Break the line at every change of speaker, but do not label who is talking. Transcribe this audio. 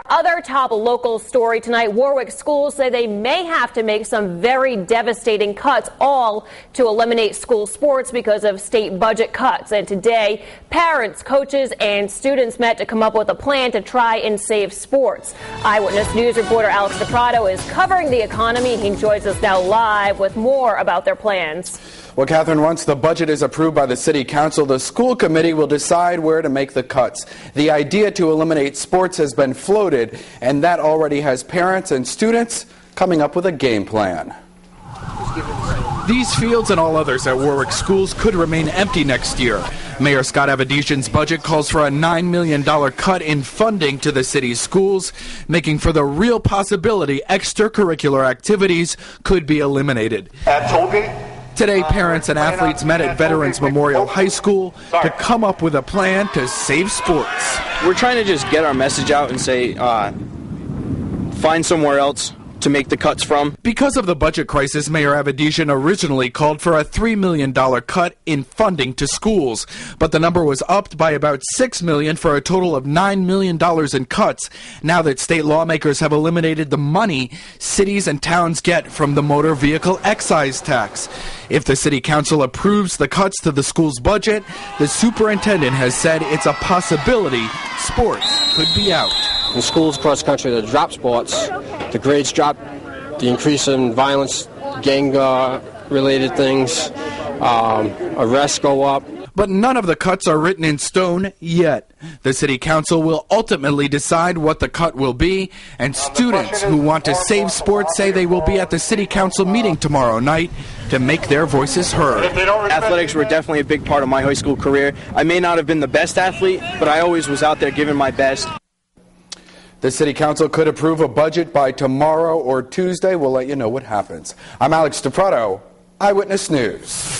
Other top local story tonight, Warwick schools say they may have to make some very devastating cuts, all to eliminate school sports because of state budget cuts. And today, parents, coaches, and students met to come up with a plan to try and save sports. Eyewitness News reporter Alex DePrado is covering the economy. He joins us now live with more about their plans.
Well, Catherine, once the budget is approved by the City Council, the school committee will decide where to make the cuts. The idea to eliminate sports has been floated, and that already has parents and students coming up with a game plan.
These fields and all others at Warwick schools could remain empty next year. Mayor Scott Avedisian's budget calls for a $9 million cut in funding to the city's schools, making for the real possibility extracurricular activities could be eliminated. Today, parents and athletes met at Veterans Memorial High School to come up with a plan to save sports.
We're trying to just get our message out and say, find somewhere else to make the cuts from.
Because of the budget crisis, Mayor Avedisian originally called for a $3 million cut in funding to schools, but the number was upped by about $6 million for a total of $9 million in cuts, now that state lawmakers have eliminated the money cities and towns get from the motor vehicle excise tax. If the City Council approves the cuts to the school's budget, the superintendent has said it's a possibility sports could be out.
In schools across the country that drop sports, the grades drop, the increase in violence, gang-related things, arrests go up.
But none of the cuts are written in stone yet. The City Council will ultimately decide what the cut will be, and students who want to save sports say they will be at the City Council meeting tomorrow night to make their voices heard.
Athletics were definitely a big part of my high school career. I may not have been the best athlete, but I always was out there giving my best.
The City Council could approve a budget by tomorrow or Tuesday. We'll let you know what happens. I'm Alex DePrado, Eyewitness News.